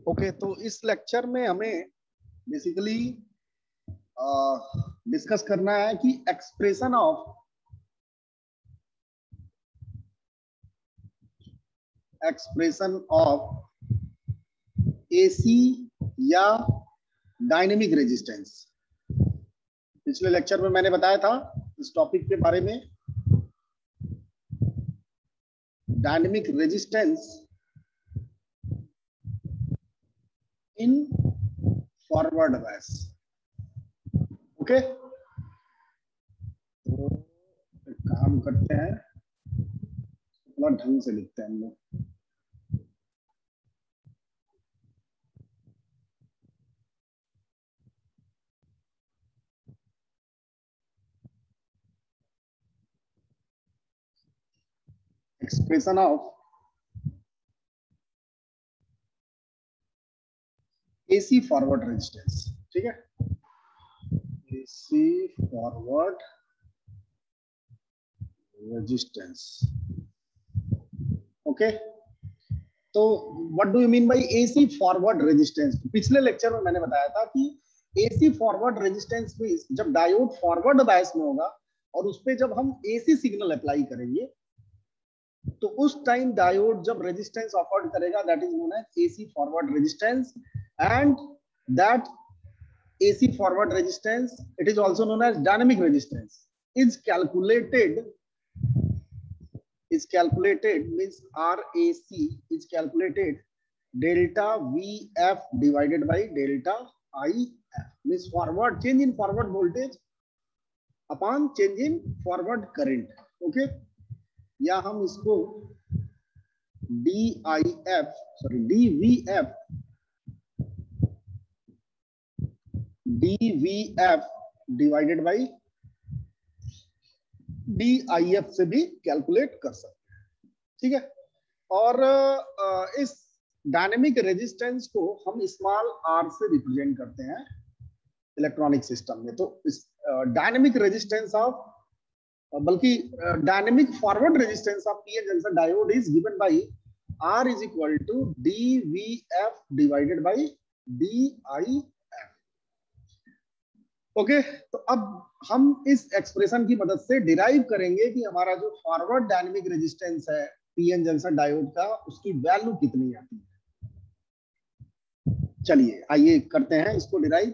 Okay, तो इस lecture में हमें बेसिकली डिस्कस करना है कि एक्सप्रेशन ऑफ एसी या डायनेमिक रेजिस्टेंस। पिछले लेक्चर में मैंने बताया था इस टॉपिक के बारे में, dynamic resistance in forward bias. Okay, तो एक काम करते हैं, थोड़ा ढंग से लिखते हैं हम लोग। Expression of AC forward resistance, ठीक है, एसी फॉरवर्ड रेजिस्टेंस। ओके, तो what do you mean by AC forward resistance? पिछले लेक्चर में मैंने बताया था कि एसी फॉरवर्ड रेजिस्टेंस मींस जब डायोड फॉरवर्ड बायस में होगा और उस पे जब हम एसी सिग्नल अप्लाई करेंगे तो उस टाइम डायोड जब रेजिस्टेंस ऑफर करेगा, that is known as AC forward resistance. And that AC forward resistance, it is also known as dynamic resistance, is calculated means RAC is calculated delta VF divided by delta IF, means forward change in forward voltage upon change in forward current. Okay, या हम इसको DVF divided by DIF से भी calculate कर सकते हैं, ठीक है। और इस डायनेमिक रेजिस्टेंस को हम स्मॉल r से रिप्रेजेंट करते हैं इलेक्ट्रॉनिक सिस्टम में। तो इस डायनेमिक रेजिस्टेंस ऑफ बल्कि dynamic forward resistance of PN junction diode is given by R is equal to DVF divided by DIF। Okay, तो अब हम इस एक्सप्रेशन की मदद से डिराइव करेंगे कि हमारा जो फॉरवर्ड डायनेमिक रेजिस्टेंस है पीएन जंक्शन डायोड का, उसकी वैल्यू कितनी आती है। चलिए आइए करते हैं इसको डिराइव।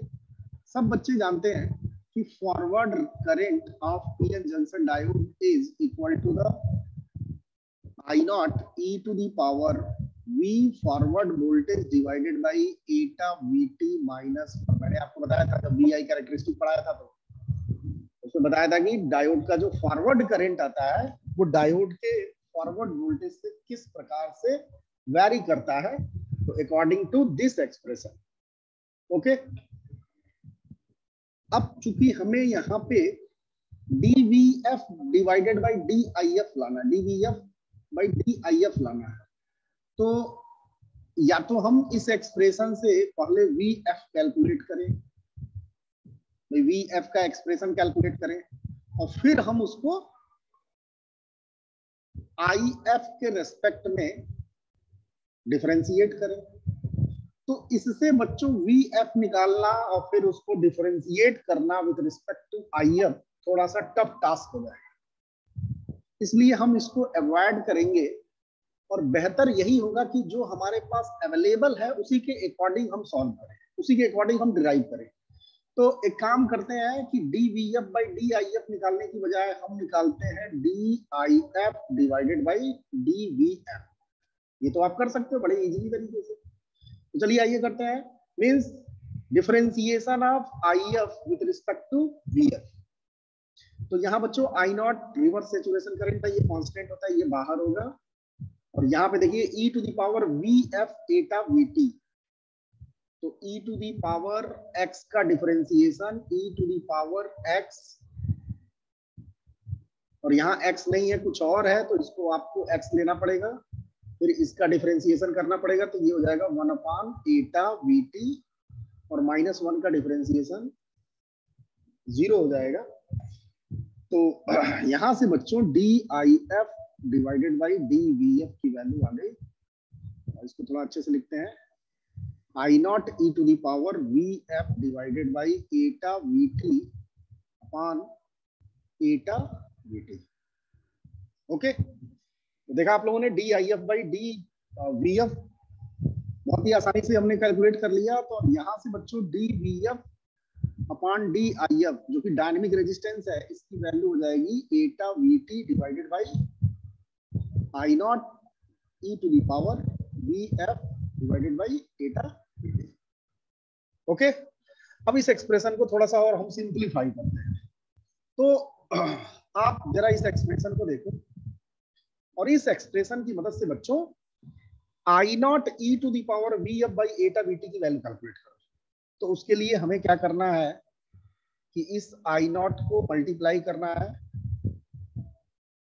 सब बच्चे जानते हैं कि forward current of PN junction diode is equal to the I naught e to the power V forward voltage divided by eta VT minus. मैंने आपको बताया था जब VI कैरेक्टरिस्टिक पढ़ाया था तो उसमें बताया था कि डायोड का जो फॉरवर्ड करंट आता है वो डायोड के फॉरवर्ड वोल्टेज से किस प्रकार से वैरी करता है, तो according to this expression. Okay, अब चूंकि हमें यहाँ पे DVF डिवाइडेड बाई DIF लाना है, DVF बाई DIF लाना है, तो या तो हम इस एक्सप्रेशन से पहले VF कैलकुलेट करें, VF का एक्सप्रेशन कैलकुलेट करें और फिर हम उसको IF के रेस्पेक्ट में डिफरेंशिएट करें। तो इससे बच्चों VF निकालना और फिर उसको डिफरेंशिएट करना विद रिस्पेक्ट टू IF थोड़ा सा टफ टास्क हो जाएगा, इसलिए हम इसको अवॉइड करेंगे और बेहतर यही होगा कि जो हमारे पास अवेलेबल है उसी के अकॉर्डिंग हम सॉल्व करें, उसी के अकॉर्डिंग हम डिराइव करें। तो एक काम करते हैं कि DVF बाई DIF निकालने की बजाय हम निकालते हैं DIF डिवाइडेड बाई DVF। ये तो आप कर सकते हो बड़े इजीली तरीके से। तो चलिए आइए करते हैं, means differentiation of IF with respect to VF। तो यहाँ बच्चों I naught reverse saturation current है, ये कांस्टेंट होता है, ये बाहर होगा। और यहाँ पे देखिए e to the power VF eta VT, तो e to the power x का differentiation e to the power x, और यहाँ x नहीं है कुछ और है तो इसको आपको x लेना पड़ेगा, फिर इसका डिफरेंशिएशन करना पड़ेगा, तो ये हो जाएगा 1 अपान एटा VT और -1 का डिफरेंशिएशन 0 हो जाएगा। तो यहां से बच्चों DIF डिवाइडेड बाई DVF की वैल्यू आ गई। इसको थोड़ा अच्छे से लिखते हैं, I not E to the power V F divided by eta V T upon eta V T. Okay, तो देखा आप लोगों ने D I F by D V F बहुत ही आसानी से हमने कैलकुलेट कर लिया। तो यहां से बच्चों D V F upon D I F जो कि डायनेमिक रेजिस्टेंस है, इसकी वैल्यू हो जाएगी eta V T divided by I not E to the power V F divided by eta V T. Okay, अब इस एक्सप्रेशन को थोड़ा सा और हम सिंप्लीफाई करते हैं। तो आप जरा इस एक्सप्रेशन को देखो और इस एक्सप्रेशन की मदद से बच्चों I not E to the power V F by eta V T की वैल्यू कैलकुलेट करो। तो उसके लिए हमें क्या करना है कि इस आई नॉट को मल्टीप्लाई करना है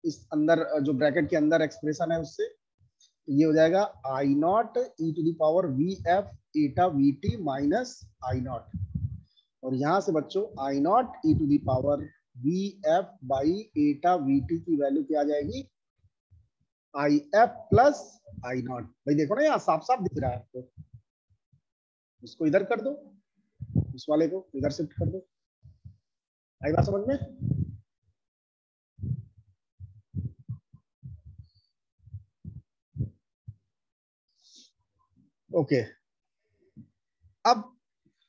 इस अंदर जो ब्रैकेट के अंदर एक्सप्रेशन है उससे। ये हो जाएगा I not E to the power V F eta V T minus I not, और यहां से बच्चों I not E to the power V F by eta V T की वैल्यू क्या आ जाएगी I F plus I not. भाई देखो ना यहाँ साफ साफ दिख रहा है आपको, इसको इधर कर दो, इस वाले को इधर शिफ्ट कर दो। आई बात समझ में? ओके, अब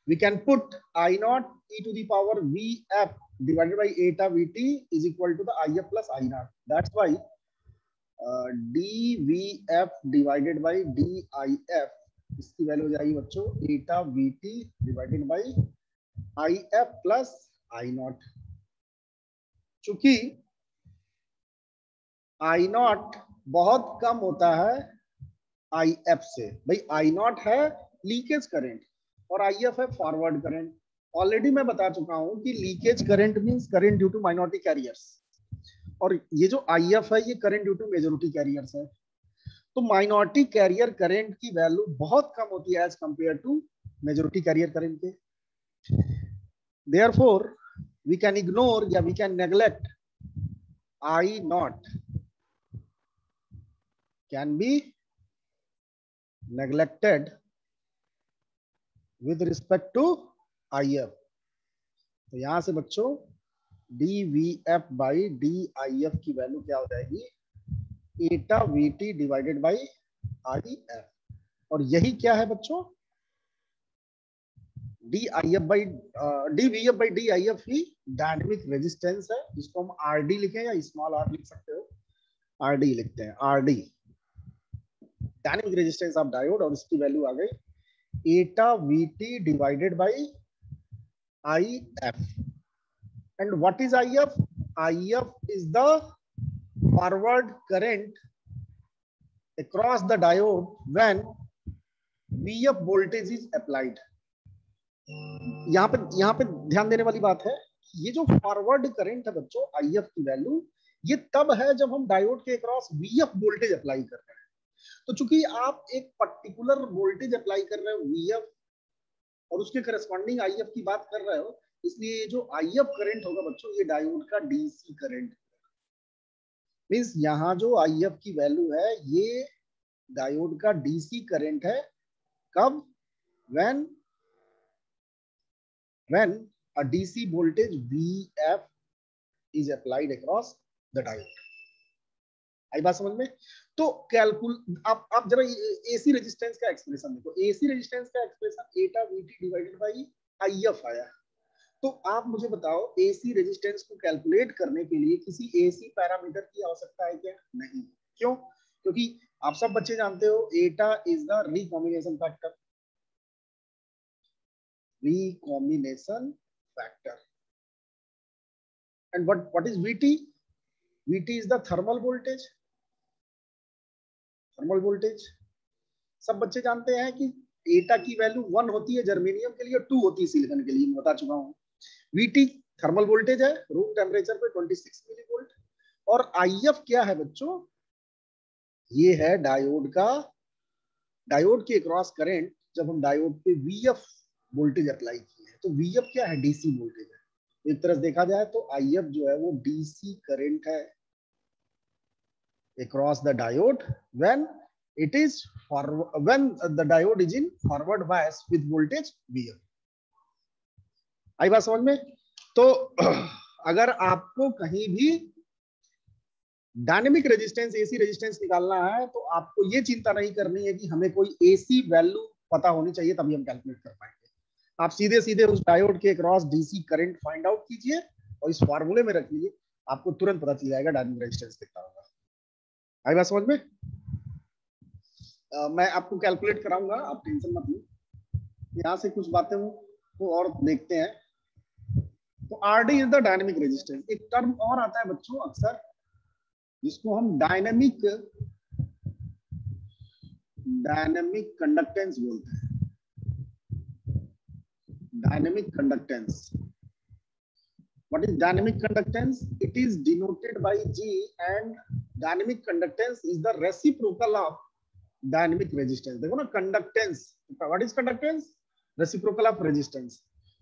we can put I naught e to the power Vf divided by eta Vt is equal to the If plus I naught. That's why dVf divided by dIf इसकी वैल्यू हो जाएगी बच्चों eta Vt divided by If plus I naught। चूंकि I naught बहुत कम होता है If से, भाई I naught है लीकेज करंट और IF है फॉरवर्ड करंट। ऑलरेडी मैं बता चुका हूं कि leakage current means current due to minority carriers, और ये जो IF है ये current due to majority carriers है। तो माइनॉरिटी कैरियर करंट की वैल्यू बहुत कम होती है as compare to majority carrier current के। देयरफॉर वी कैन इग्नोर या we can neglect I naught can be neglected with respect to IF। तो यहां से बच्चों dVf by dIf की वैल्यू क्या हो जाएगी एटा Vt डिवाइडेड बाई IF, और यही क्या है बच्चों dVf by dIf he dynamic resistance है, जिसको हम RD लिखें या स्मॉल r लिख सकते हो, RD लिखते हैं, RD dynamic resistance of diode, और इसकी वैल्यू आ गई एटा Vt divided by IF। And what is IF? IF is the forward current across the diode when VF voltage is applied. यहाँ पे ध्यान देने वाली बात है, ये जो फॉरवर्ड करंट है बच्चों IF की वैल्यू, ये तब है जब हम डायोड के अक्रॉस VF वोल्टेज अप्लाई कर रहे हैं। तो चूंकि आप एक पर्टिकुलर वोल्टेज अप्लाई कर रहे हो VF और उसके करस्पॉन्डिंग IF की बात कर रहे हो, इसलिए जो IF करंट होगा बच्चों ये डायोड का DC करंट मींस यहाँ जो IF की वैल्यू है ये डायोड का DC करंट है। कब? when a DC voltage VF is applied across the diode। आई बात समझ में? तो आप जरा AC रेजिस्टेंस का एक्सप्रेशन देखो, AC रेजिस्टेंस का expression Etah Vt divided by IF आया। तो आप मुझे बताओ AC रेजिस्टेंस को कैलकुलेट करने के लिए किसी AC पैरामीटर की आवश्यकता है क्या? नहीं। क्यों? क्योंकि आप सब बच्चे जानते हो एटा is the recombination factor, recombination factor। and what is Vt? Vt is the thermal voltage। Thermal voltage सब बच्चे जानते हैं कि एटा की वैल्यू 1 होती है जर्मेनियम के लिए, 2 होती है सिलिकॉन के लिए, मैं बता चुका हूं। Vt थर्मल वोल्टेज है रूम टेम्परेचर पे 26 मिलीवोल्ट, और IF क्या है बच्चों? ये है डायोड का, डायोड के क्रॉस करंट जब हम डायोड पे VF वोल्टेज अप्लाई किए हैं। तो VF क्या है? DC वोल्टेज है। एक तरह से देखा जाए तो IF जो है वो DC करंट है across the diode when It is forward when the diode is in forward bias with voltage VF. आई बात समझ में? तो अगर आपको कहीं भी डायनेमिक रेजिस्टेंस एसी रेजिस्टेंस निकालना है तो आपको ये चिंता नहीं करनी है कि हमें कोई एसी वैल्यू पता होनी चाहिए तभी हम कैलकुलेट कर पाएंगे। आप सीधे सीधे उस डायोड के cross DC current find out कीजिए और इस फार्मूले में रख लीजिए, आपको तुरंत पता चल जाएगा डायनेमिक रेजिस्टेंस कितना होगा। आई बात समझ में? मैं आपको कैलकुलेट कराऊंगा, आप टेंशन मत लीजिए। यहाँ से कुछ बातें वो और देखते हैं। तो RD is the dynamic resistance. एक टर्म और आता है बच्चों अक्सर जिसको हम डायनेमिक कंडक्टेंस बोलते हैं। Dynamic conductance, what is dynamic conductance? It is denoted by G, and dynamic conductance is the reciprocal of dynamic resistance। देखो ना conductance, what is conductance? Reciprocal of resistance।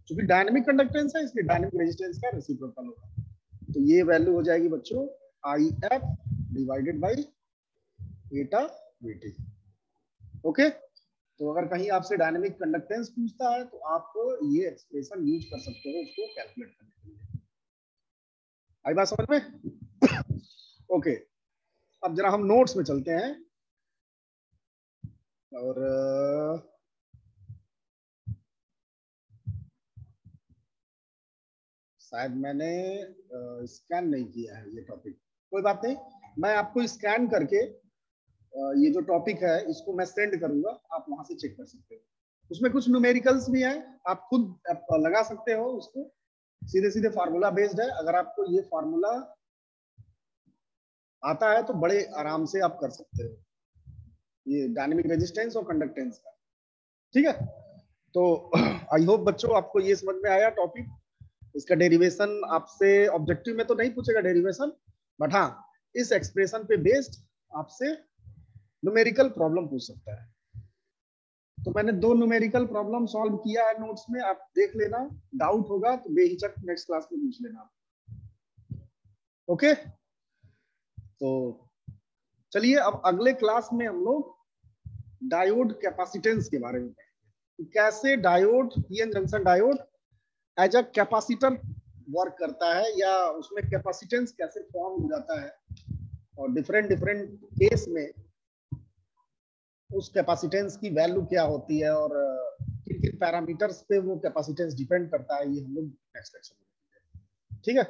क्योंकि डायनेमिक कंडक्टेंस है इसलिए dynamic resistance का reciprocal होगा। तो ये value हो जाएगी बच्चों IF divided by eta VT। Okay, तो अगर कहीं आपसे डायनेमिक कंडक्टेंस पूछता है तो आप ये एक्सप्रेशन यूज कर सकते हो उसको कैलकुलेट करने के लिए। आई बात समझ में? ओके, अब जरा हम नोट्स में चलते हैं और शायद मैंने स्कैन नहीं किया है ये टॉपिक, कोई बात नहीं, मैं आपको स्कैन करके ये जो टॉपिक है इसको मैं सेंड करूंगा, आप वहां से चेक कर सकते हो। उसमें कुछ न्यूमेरिकल्स भी हैं, आप खुद लगा सकते हो उसको, सीधे सीधे फार्मूला बेस्ड है। अगर आपको ये फार्मूला आता है तो बड़े आराम से आप कर सकते हो ये डायनेमिक रेजिस्टेंस और कंडक्टेंस का। ठीक है, तो आई होप बच्चों आपको ये समझ में आया टॉपिक। इसका डेरिवेशन आपसे ऑब्जेक्टिव में तो नहीं पूछेगा डेरिवेशन, बट हाँ इस एक्सप्रेशन पे बेस्ड आपसे न्यूमेरिकल प्रॉब्लम पूछ सकता है। तो मैंने 2 न्यूमेरिकल प्रॉब्लम सॉल्व किया है नोट्स में, आप देख लेना, डाउट होगा तो बेहिचक नेक्स्ट क्लास में पूछ लेना। ओके, तो चलिए अब अगले क्लास में हम लोग डायोड कैपेसिटेंस के बारे में पढ़ेंगे। कैसे diode, PN junction diode as a capacitor work करता है या उसमें कैपेसिटेंस कैसे फॉर्म हो जाता है और डिफरेंट केस में उस कैपेसिटेंस की वैल्यू क्या होती है और किन किन पैरामीटर्स पे वो कैपेसिटेंस डिपेंड करता है, ये हम लोग नेक्स्ट लेक्चर में देखेंगे। ठीक है।